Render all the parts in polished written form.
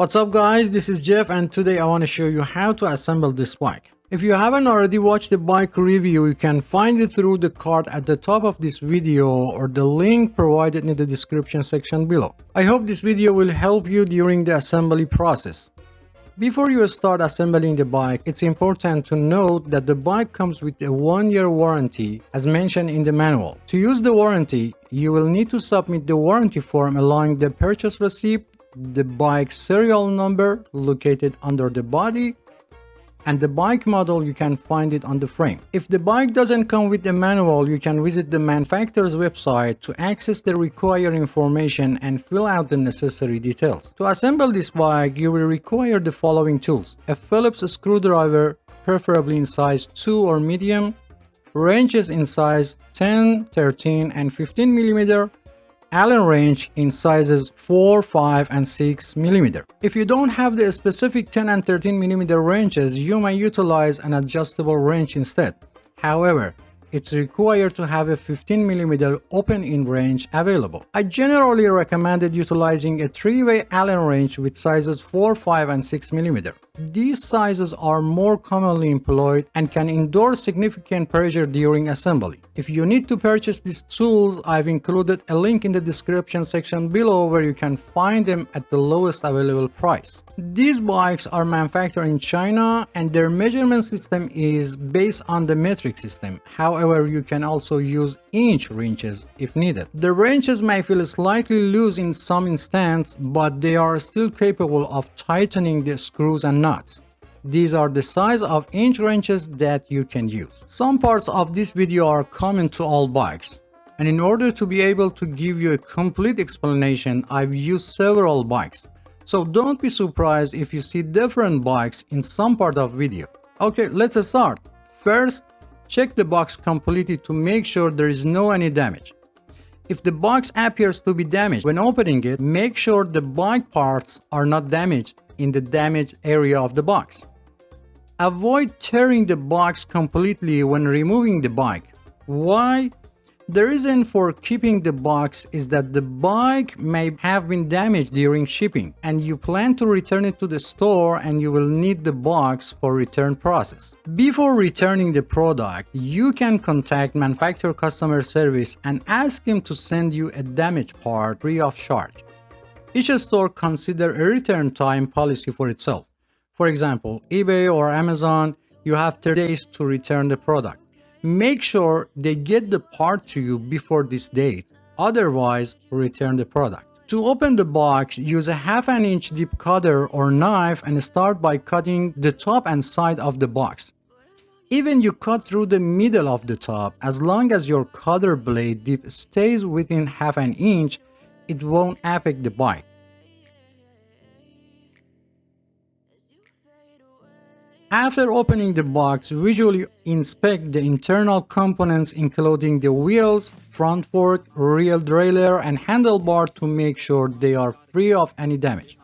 What's up guys, this is Jeff and today I want to show you how to assemble this bike. If you haven't already watched the bike review, you can find it through the card at the top of this video or the link provided in the description section below. I hope this video will help you during the assembly process. Before you start assembling the bike, it's important to note that the bike comes with a 1-year warranty as mentioned in the manual. To use the warranty, you will need to submit the warranty form along the purchase receipt, the bike serial number located under the body, and the bike model. You can find it on the frame. If the bike doesn't come with the manual, you can visit the manufacturer's website to access the required information and fill out the necessary details. To assemble this bike, you will require the following tools: a Phillips screwdriver, preferably in size 2 or medium, wrenches in size 10, 13, and 15 mm, Allen wrench in sizes 4, 5, and 6 mm. If you don't have the specific 10 and 13 mm wrenches, you may utilize an adjustable wrench instead. However, it's required to have a 15 mm open-end wrench available. I generally recommended utilizing a 3-way Allen wrench with sizes 4, 5, and 6 mm. These sizes are more commonly employed and can endure significant pressure during assembly. If you need to purchase these tools, I've included a link in the description section below where you can find them at the lowest available price. These bikes are manufactured in China and their measurement system is based on the metric system. However, you can also use inch wrenches if needed. The wrenches may feel slightly loose in some instances, but they are still capable of tightening the screws and nuts. These are the size of inch wrenches that you can use. Some parts of this video are common to all bikes, and in order to be able to give you a complete explanation, I've used several bikes. So don't be surprised if you see different bikes in some part of video. Okay, let's start. First, check the box completely to make sure there is no any damage. If the box appears to be damaged when opening it, make sure the bike parts are not damaged in the damaged area of the box. Avoid tearing the box completely when removing the bike. Why? The reason for keeping the box is that the bike may have been damaged during shipping and you plan to return it to the store and you will need the box for return process. Before returning the product, you can contact manufacturer customer service and ask them to send you a damaged part free of charge. Each store considers a return time policy for itself. For example, eBay or Amazon, you have 30 days to return the product. Make sure they get the part to you before this date, otherwise return the product. To open the box, use a 1/2 inch deep cutter or knife and start by cutting the top and side of the box. Even you cut through the middle of the top, as long as your cutter blade dip stays within 1/2 inch, it won't affect the bike. After opening the box, visually inspect the internal components including the wheels, front fork, rear derailleur, and handlebar to make sure they are free of any damage.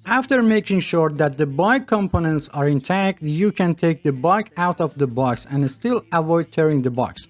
After making sure that the bike components are intact, you can take the bike out of the box and still avoid tearing the box.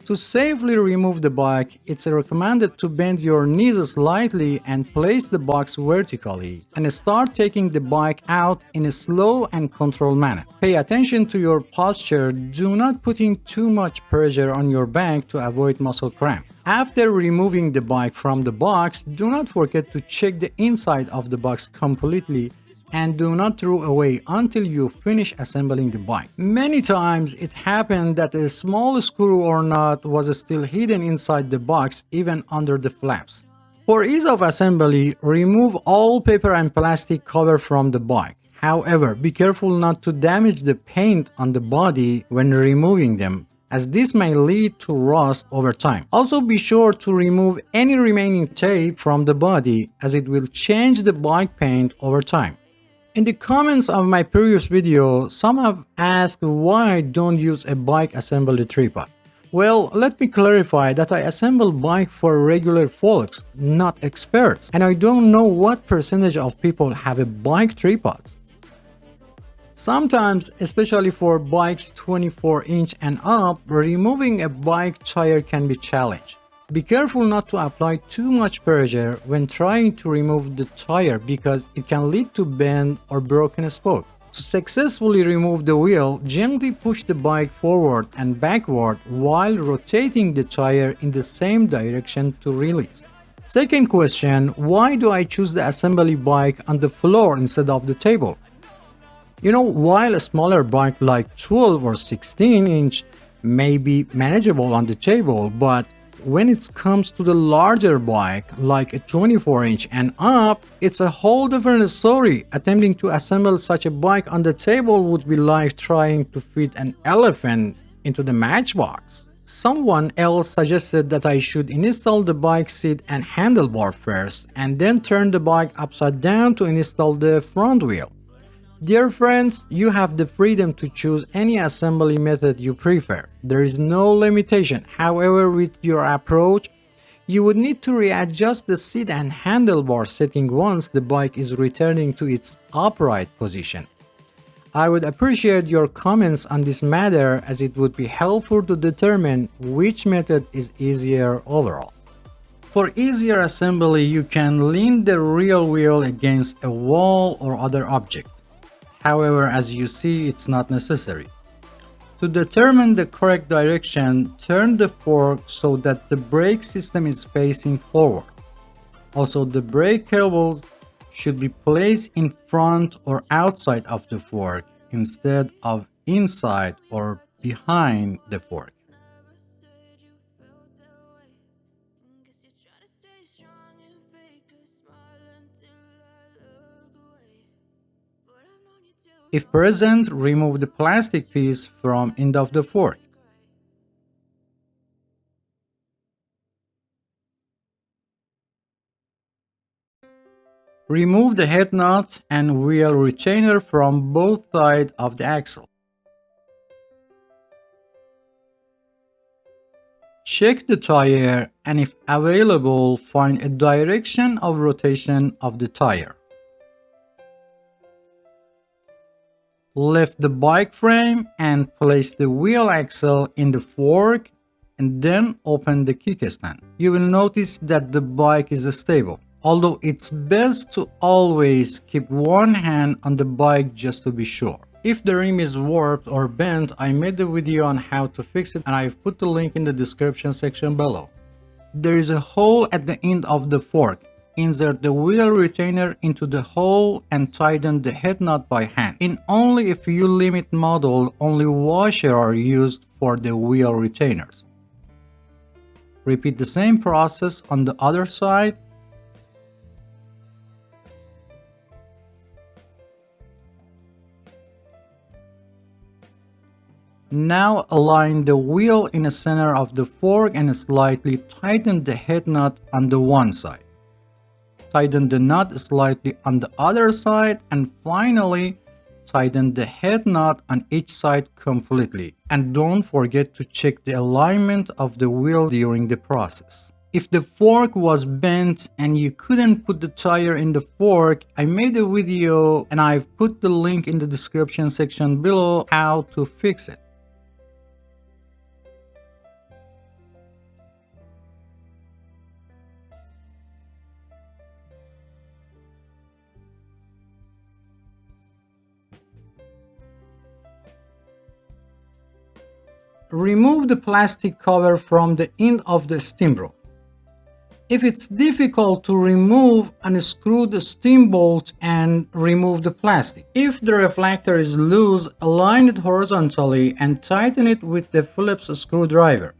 To safely remove the bike, it's recommended to bend your knees slightly and place the box vertically and start taking the bike out in a slow and controlled manner. Pay attention to your posture. Do not put in too much pressure on your back to avoid muscle cramp. After removing the bike from the box, do not forget to check the inside of the box completely and do not throw away until you finish assembling the bike. Many times it happened that a small screw or nut was still hidden inside the box, even under the flaps. For ease of assembly, remove all paper and plastic cover from the bike. However, be careful not to damage the paint on the body when removing them, as this may lead to rust over time. Also be sure to remove any remaining tape from the body, as it will change the bike paint over time. In the comments of my previous video, some have asked why I don't use a bike assembly tripod. Well, let me clarify that I assemble bike for regular folks, not experts, and I don't know what percentage of people have a bike tripod. Sometimes, especially for bikes 24-inch and up, removing a bike tire can be challenged. Be careful not to apply too much pressure when trying to remove the tire because it can lead to bend or broken spoke. To successfully remove the wheel, gently push the bike forward and backward while rotating the tire in the same direction to release. Second question, why do I choose the assembly bike on the floor instead of the table? While a smaller bike like 12 or 16-inch may be manageable on the table, but when it comes to the larger bike like a 24-inch and up, it's a whole different story. Attempting to assemble such a bike on the table would be like trying to fit an elephant into the matchbox. Someone else suggested that I should install the bike seat and handlebar first and then turn the bike upside down to install the front wheel. Dear friends, you have the freedom to choose any assembly method you prefer. There is no limitation. However, with your approach, you would need to readjust the seat and handlebar setting once the bike is returning to its upright position. I would appreciate your comments on this matter as it would be helpful to determine which method is easier overall. For easier assembly, you can lean the rear wheel against a wall or other object. However, as you see, it's not necessary. To determine the correct direction, turn the fork so that the brake system is facing forward. Also, the brake cables should be placed in front or outside of the fork instead of inside or behind the fork. If present, remove the plastic piece from end of the fork. Remove the head nut and wheel retainer from both sides of the axle. Check the tire and if available, find a direction of rotation of the tire. Lift the bike frame and place the wheel axle in the fork and then open the kickstand. You will notice that the bike is stable, although it's best to always keep one hand on the bike just to be sure. If the rim is warped or bent, I made a video on how to fix it and I've put the link in the description section below. There is a hole at the end of the fork. Insert the wheel retainer into the hole and tighten the head nut by hand. In only a few limit models, only washers are used for the wheel retainers. Repeat the same process on the other side. Now align the wheel in the center of the fork and slightly tighten the head nut on the one side. Tighten the nut slightly on the other side and finally tighten the head nut on each side completely. And don't forget to check the alignment of the wheel during the process. If the fork was bent and you couldn't put the tire in the fork, I made a video and I've put the link in the description section below how to fix it. Remove the plastic cover from the end of the steamboat. If it's difficult to remove, unscrew the steam bolt and remove the plastic. If the reflector is loose, align it horizontally and tighten it with the Phillips screwdriver.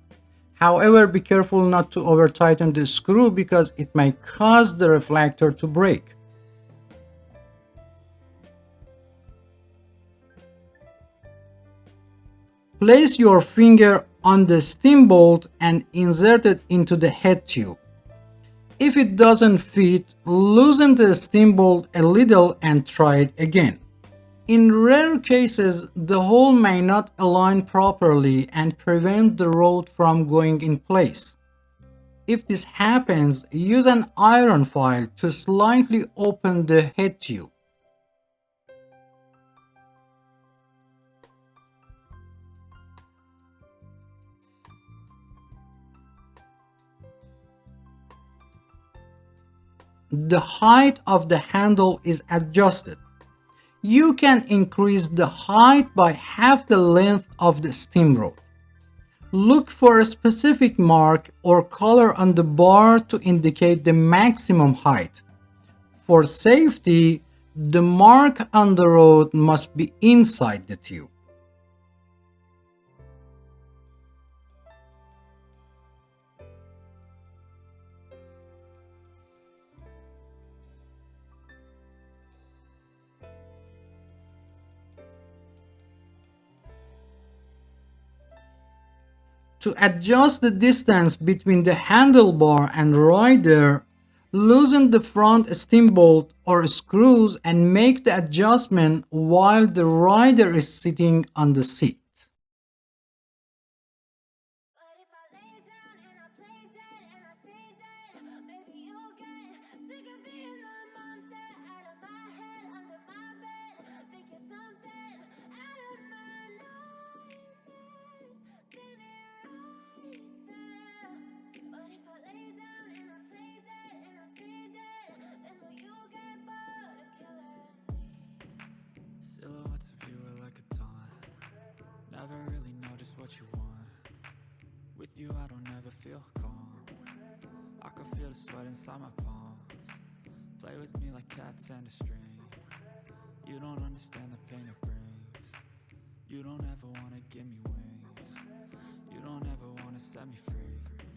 However, be careful not to over-tighten the screw because it may cause the reflector to break. Place your finger on the steam bolt and insert it into the head tube. If it doesn't fit, loosen the steam bolt a little and try it again. In rare cases, the hole may not align properly and prevent the rod from going in place. If this happens, use an iron file to slightly open the head tube. the height of the handle is adjusted. You can increase the height by half the length of the steam rod. Look for a specific mark or color on the bar to indicate the maximum height. For safety, the mark on the rod must be inside the tube. To adjust the distance between the handlebar and rider, loosen the front steam bolt or screws and make the adjustment while the rider is sitting on the seat. Silhouettes of you are like a taunt. Never really know just what you want. With you I don't ever feel calm. I can feel the sweat inside my palms. Play with me like cats and a string. You don't understand the pain it brings. You don't ever wanna give me wings. You don't ever wanna set me free.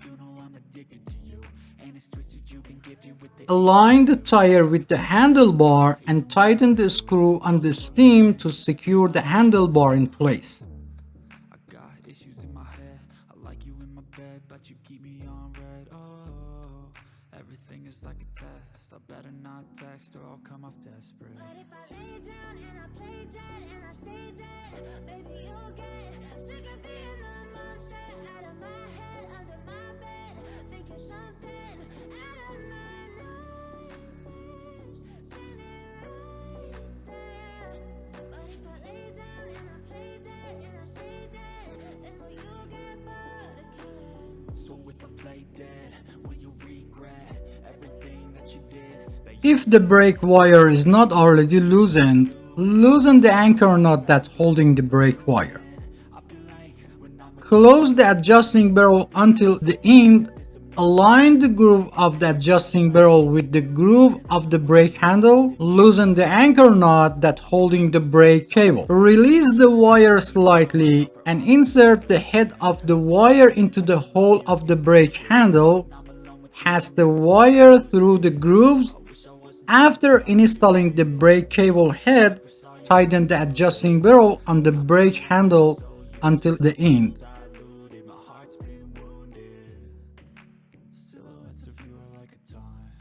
You know I'm addicted to you, and it's twisted. You've been gifted with the Align the tire with the handlebar and tighten the screw on the stem to secure the handlebar in place. I got issues in my head. I like you in my bed, but you keep me on red. Oh, everything is like a test. I better not text or I'll come off desperate. But if I lay down and I play dead and I stay dead, baby, you'll get sick of being the monster out of my head, under my bed, thinking something out of my nightmares, standing right there. But if I lay down and I play dead and I stay dead, then will you get bored of killing me? So if I play dead, will you regret everything that you did? If the brake wire is not already loosened, loosen the anchor nut that's holding the brake wire. Close the adjusting barrel until the end. Align the groove of the adjusting barrel with the groove of the brake handle. Loosen the anchor nut that's holding the brake cable. Release the wire slightly and insert the head of the wire into the hole of the brake handle. Pass the wire through the grooves. After installing the brake cable head, tighten the adjusting barrel on the brake handle until the end. My heart's been wounded. Silhouettes of you are like a taunt.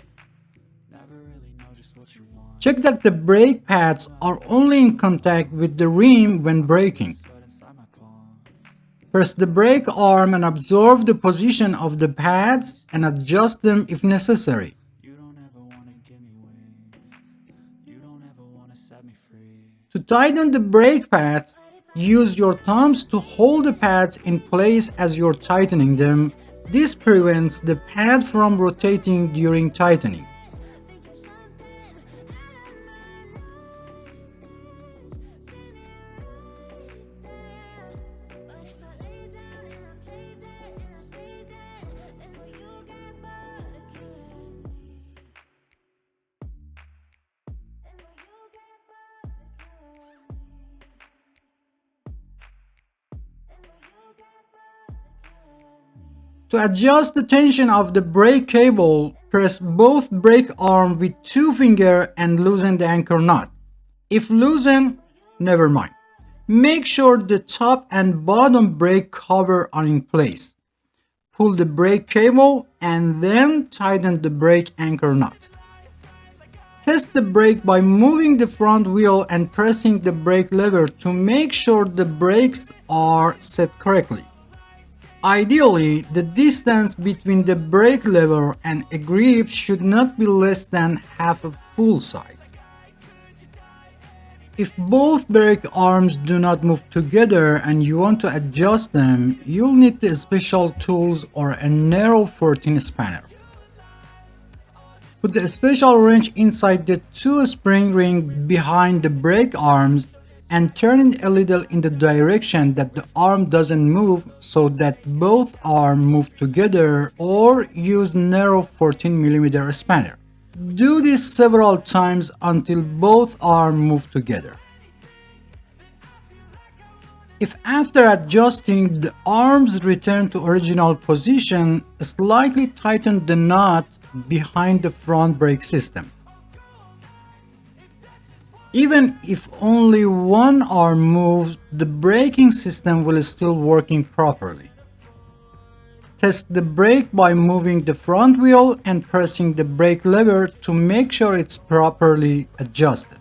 Never really know just what you want. Check that the brake pads are only in contact with the rim when braking. Sweat inside my palms. Press the brake arm and observe the position of the pads and adjust them if necessary. You don't ever wanna give me wings. You don't ever wanna set me free. To tighten the brake pads, use your thumbs to hold the pads in place as you're tightening them. This prevents the pad from rotating during tightening. Thinking something out of my nightmares, standing right there. But if I lay down and I play dead and I stay dead, then will you get bored of killing me? Then will you get bored of killing me? Then will you get bored of killing me? To adjust the tension of the brake cable, press both brake arms with 2 fingers and loosen the anchor nut. If loosened, never mind. Make sure the top and bottom brake cover are in place. Pull the brake cable and then tighten the brake anchor nut. Test the brake by moving the front wheel and pressing the brake lever to make sure the brakes are set correctly. Ideally, the distance between the brake lever and a grip should not be less than half a full size. If both brake arms do not move together and you want to adjust them, you'll need the special tools or a narrow 14 spanner. Put the special wrench inside the two spring rings behind the brake arms and turn it a little in the direction that the arm doesn't move so that both arms move together, or use narrow 14mm spanner. Do this several times until both arms move together. If after adjusting the arms return to original position, slightly tighten the nut behind the front brake system. Even if only one arm moves, the braking system will still working properly. Test the brake by moving the front wheel and pressing the brake lever to make sure it's properly adjusted.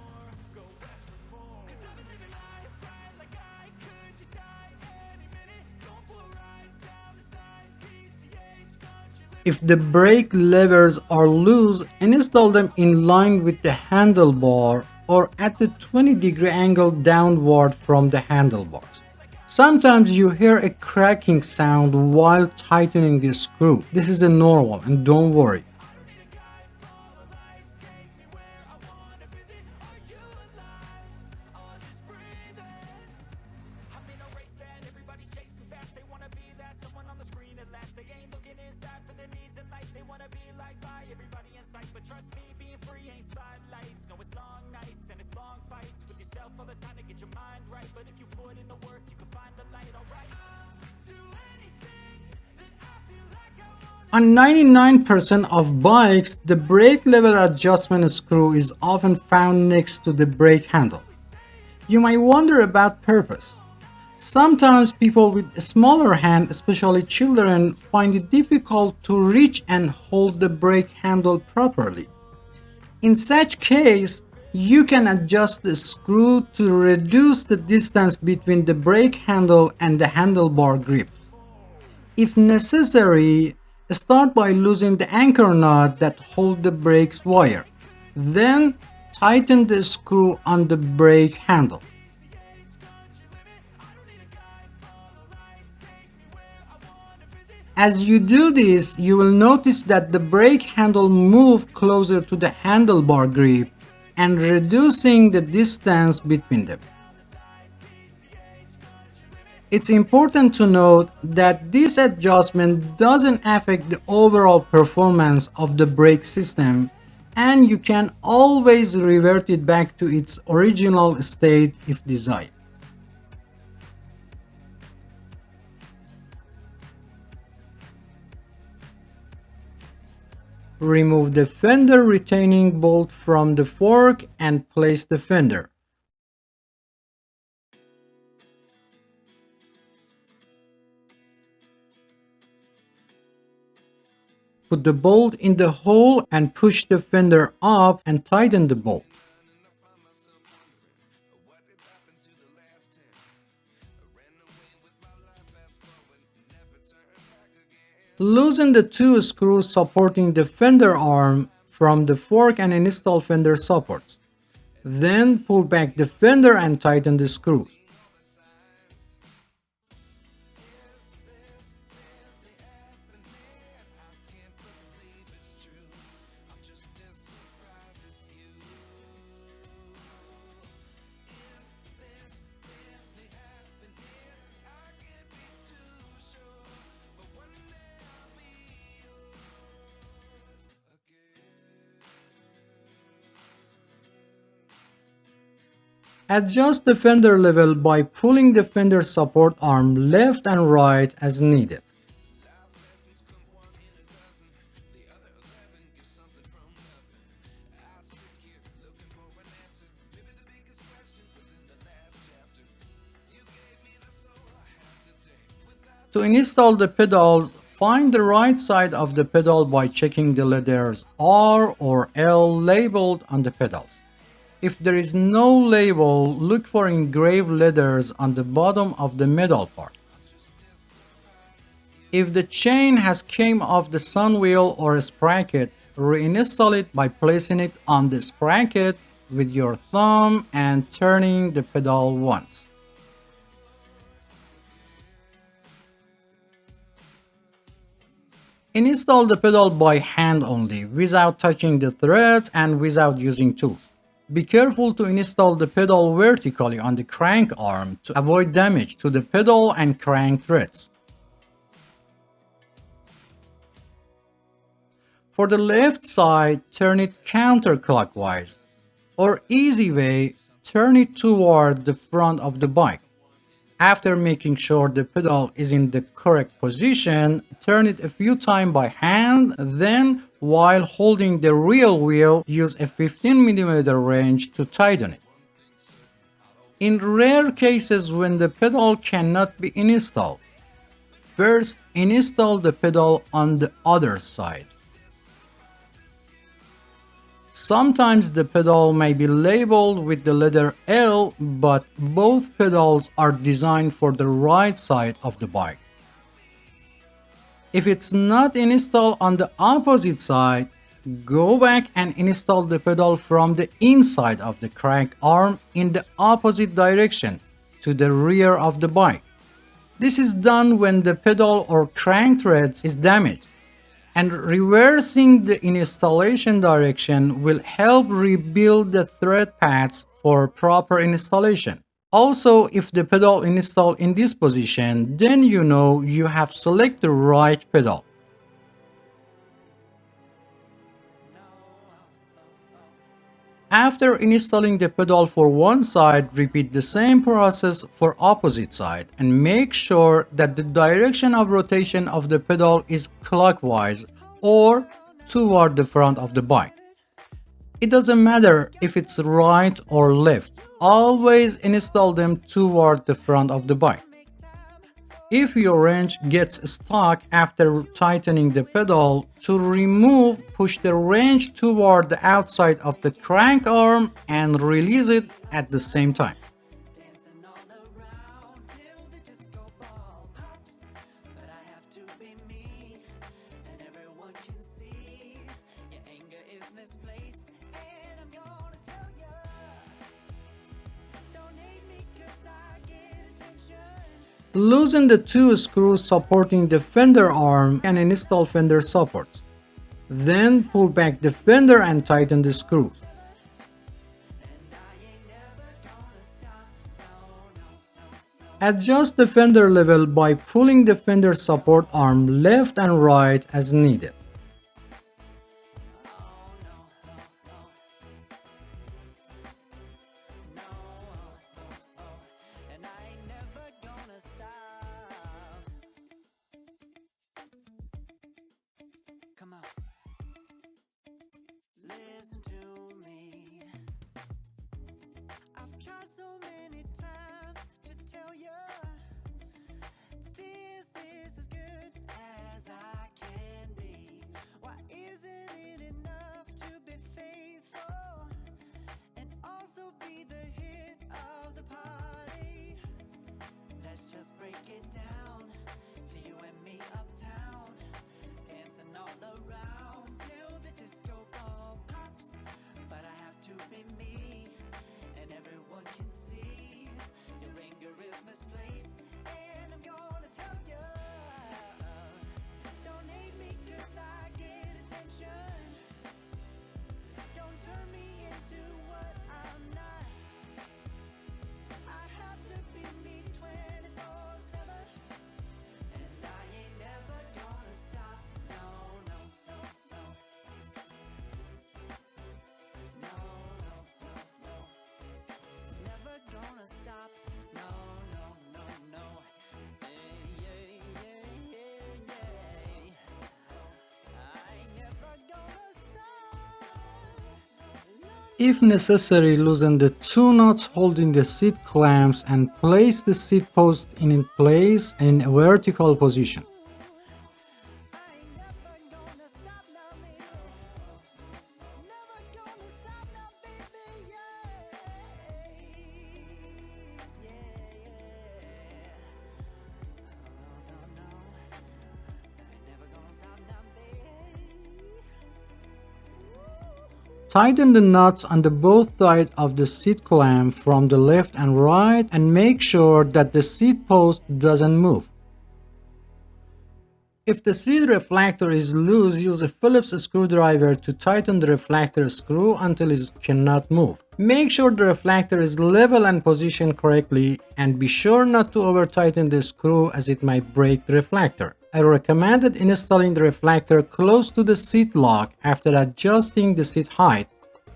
If the brake levers are loose, install them in line with the handlebar or at the 20-degree angle downward from the handlebars. Sometimes you hear a cracking sound while tightening the screw. This is a normal, and don't worry. On 99% of bikes, the brake lever adjustment screw is often found next to the brake handle. You might wonder about purpose. Sometimes people with a smaller hand, especially children, find it difficult to reach and hold the brake handle properly. In such case, you can adjust the screw to reduce the distance between the brake handle and the handlebar grips. If necessary, start by loosening the anchor nut that holds the brakes wire. Then tighten the screw on the brake handle. As you do this, you will notice that the brake handle moves closer to the handlebar grip and reducing the distance between them. It's important to note that this adjustment doesn't affect the overall performance of the brake system, and you can always revert it back to its original state if desired. Remove the fender retaining bolt from the fork and place the fender. Put the bolt in the hole and push the fender up and tighten the bolt. Loosen the two screws supporting the fender arm from the fork and install fender supports. Then pull back the fender and tighten the screws. Adjust the fender level by pulling the fender support arm left and right as needed. To install the pedals, find the right side of the pedal by checking the letters R or L labeled on the pedals. If there is no label, look for engraved letters on the bottom of the metal part. If the chain has came off the sun wheel or sprocket, reinstall it by placing it on the sprocket with your thumb and turning the pedal once. Install the pedal by hand only, without touching the threads and without using tools. Be careful to install the pedal vertically on the crank arm to avoid damage to the pedal and crank threads. For the left side, turn it counterclockwise, or easy way, turn it toward the front of the bike. After making sure the pedal is in the correct position, turn it a few times by hand, then while holding the real wheel, use a 15mm wrench to tighten it. In rare cases when the pedal cannot be installed, first install the pedal on the other side. Sometimes the pedal may be labeled with the letter L, but both pedals are designed for the right side of the bike. If it's not installed on the opposite side, go back and install the pedal from the inside of the crank arm in the opposite direction to the rear of the bike. This is done when the pedal or crank thread is damaged, and reversing the installation direction will help rebuild the thread paths for proper installation. Also, if the pedal installed in this position, then you know you have selected the right pedal. After installing the pedal for one side, repeat the same process for opposite side and make sure that the direction of rotation of the pedal is clockwise or toward the front of the bike. It doesn't matter if it's right or left, always install them toward the front of the bike. If your wrench gets stuck after tightening the pedal, to remove, push the wrench toward the outside of the crank arm and release it at the same time. Loosen the two screws supporting the fender arm and install fender supports. Then pull back the fender and tighten the screws. Adjust the fender level by pulling the fender support arm left and right as needed. Listen to me. I've tried so many times to tell you this is as good as I can be. Why isn't it enough to be faithful and also be the hit of the party? Let's just break it down to you and me uptown, dancing all around till the disco ball pops. But I have to be me, and everyone can see your anger is misplaced, and I'm gonna tell you, don't hate me 'cause I get attention. Don't turn me into what I'm not. I have to be me 24/7, and I ain't never gonna stop. No, no, no, no. No, no, no, no. Never gonna stop. No, no, no, no. Yeah, yeah, yeah, yeah, yeah. I ain't never gonna stop. No. If necessary, loosen the two nuts holding the seat clamps and place the seat post in place and in a vertical position. I ain't never gonna stop now, baby. Never gonna stop now, baby. Yeah, yeah, yeah. No, no, no. Never gonna stop now, baby. Tighten the nuts on the both sides of the seat clamp from the left and right and make sure that the seat post doesn't move. If the seat reflector is loose, use a Phillips screwdriver to tighten the reflector screw until it cannot move. Make sure the reflector is level and positioned correctly, and be sure not to over tighten the screw as it might break the reflector. I recommended installing the reflector close to the seat lock after adjusting the seat height.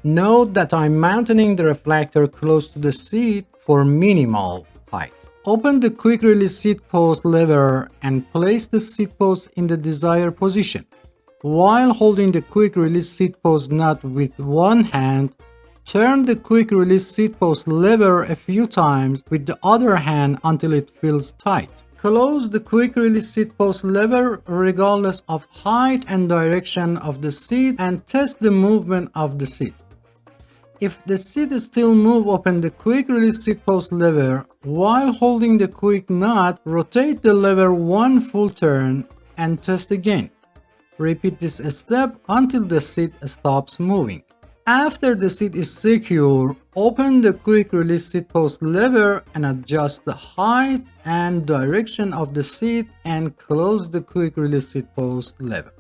Note that I'm mounting the reflector close to the seat for minimal height. Open the quick release seat post lever and place the seat post in the desired position. While holding the quick release seat post nut with one hand, turn the quick release seat post lever a few times with the other hand until it feels tight. Close the quick release seat post lever regardless of height and direction of the seat and test the movement of the seat. If the seat still moves, open the quick release seat post lever. While holding the quick nut, rotate the lever one full turn and test again. Repeat this step until the seat stops moving. After the seat is secure, open the quick release seat post lever and adjust the height and direction of the seat and close the quick release seat post lever.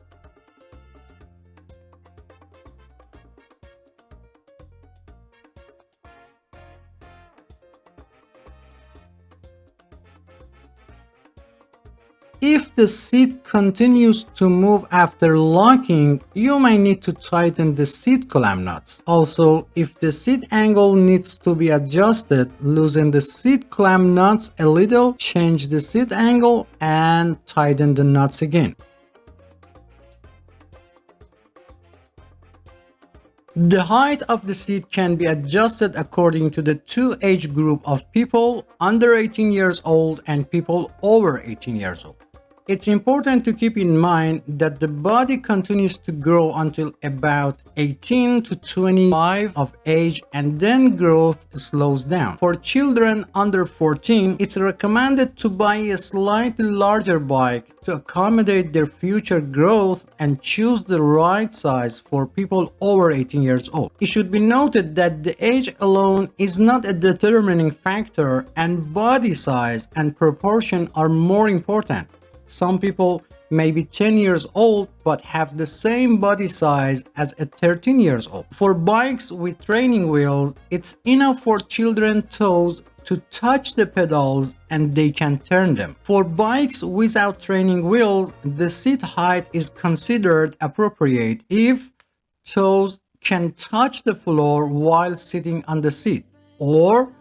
If the seat continues to move after locking, you may need to tighten the seat clamp nuts. Also, if the seat angle needs to be adjusted, loosen the seat clamp nuts a little, change the seat angle, and tighten the nuts again. The height of the seat can be adjusted according to the two age group of people under 18 years old and people over 18 years old. It's important to keep in mind that the body continues to grow until about 18 to 25 of age and then growth slows down. For children under 14, it's recommended to buy a slightly larger bike to accommodate their future growth and choose the right size for people over 18 years old. It should be noted that the age alone is not a determining factor and body size and proportion are more important. Some people may be 10 years old but have the same body size as a 13 years old. For bikes with training wheels, it's enough for children's toes to touch the pedals and they can turn them. For bikes without training wheels, the seat height is considered appropriate if toes can touch the floor while sitting on the seat, or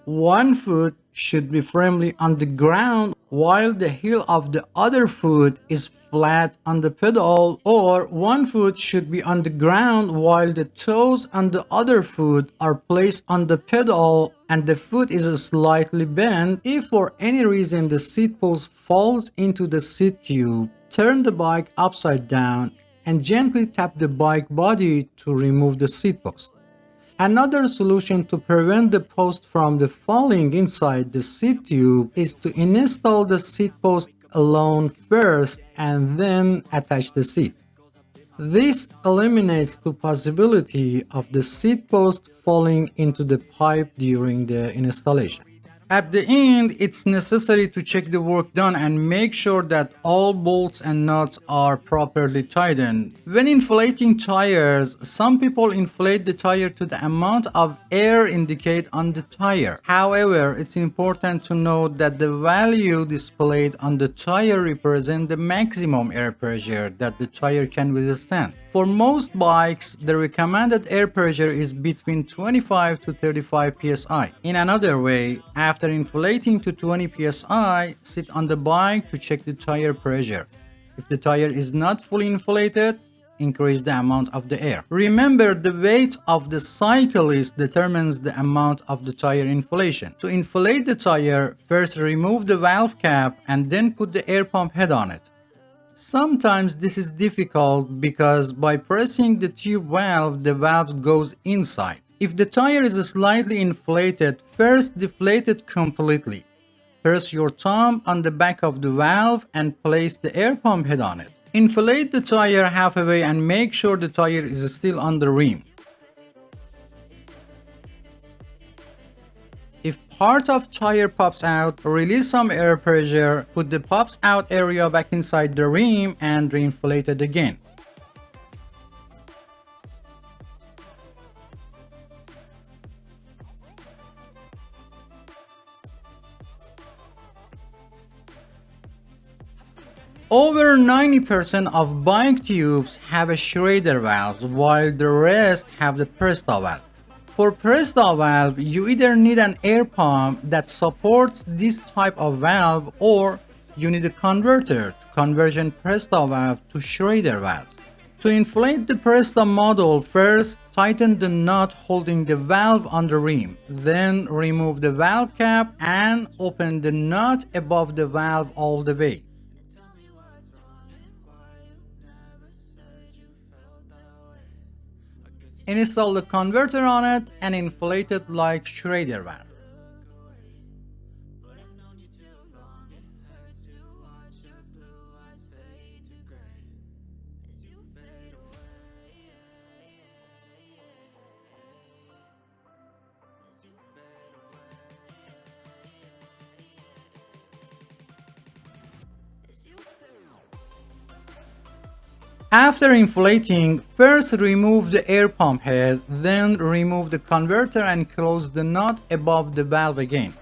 one foot should be firmly on the ground while the heel of the other foot is flat on the pedal, or one foot should be on the ground while the toes on the other foot are placed on the pedal and the foot is slightly bent. If for any reason the seat post falls into the seat tube, turn the bike upside down and gently tap the bike body to remove the seat post. Another solution to prevent the post from falling inside the seat tube is to install the seat post alone first and then attach the seat. This eliminates the possibility of the seat post falling into the pipe during the installation. At the end, it's necessary to check the work done and make sure that all bolts and nuts are properly tightened. When inflating tires, some people inflate the tire to the amount of air indicated on the tire. However, it's important to note that the value displayed on the tire represents the maximum air pressure that the tire can withstand. For most bikes, the recommended air pressure is between 25 to 35 psi. In another way, after inflating to 20 psi, sit on the bike to check the tire pressure. If the tire is not fully inflated, increase the amount of the air. Remember, the weight of the cyclist determines the amount of the tire inflation. To inflate the tire, first remove the valve cap and then put the air pump head on it. Sometimes this is difficult because by pressing the tube valve, the valve goes inside. If the tire is slightly inflated, first deflate it completely. Press your thumb on the back of the valve and place the air pump head on it. Inflate the tire halfway and make sure the tire is still on the rim. If part of tire pops out, release some air pressure, put the pops out area back inside the rim and reinflate it again. Over 90% of bike tubes have a Schrader valve, while the rest have the Presto valve. For Presto valve, you either need an air pump that supports this type of valve, or you need a converter to conversion Presto valve to Schrader valves. To inflate the Presto model, first tighten the nut holding the valve on the rim, then remove the valve cap and open the nut above the valve all the way. Install the converter on it and inflate it like Schrader valve. After inflating, first remove the air pump head, then remove the converter and close the nut above the valve again.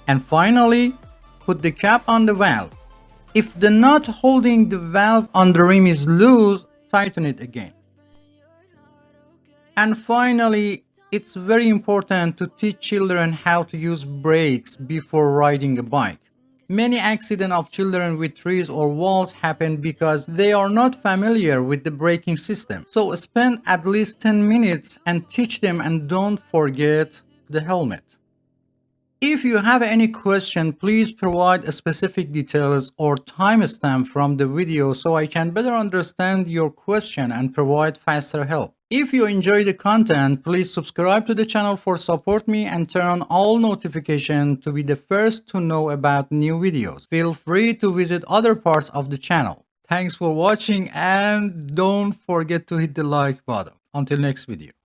And finally, put the cap on the valve. If the nut holding the valve on the rim is loose, tighten it again. And finally, it's very important to teach children how to use brakes before riding a bike. Many accidents of children with trees or walls happen because they are not familiar with the braking system. So spend at least 10 minutes and teach them, and don't forget the helmet. If you have any question, please provide specific details or timestamp from the video so I can better understand your question and provide faster help. If you enjoy the content, please subscribe to the channel for support me and turn on all notifications to be the first to know about new videos. Feel free to visit other parts of the channel. Thanks for watching and don't forget to hit the like button. Until next video.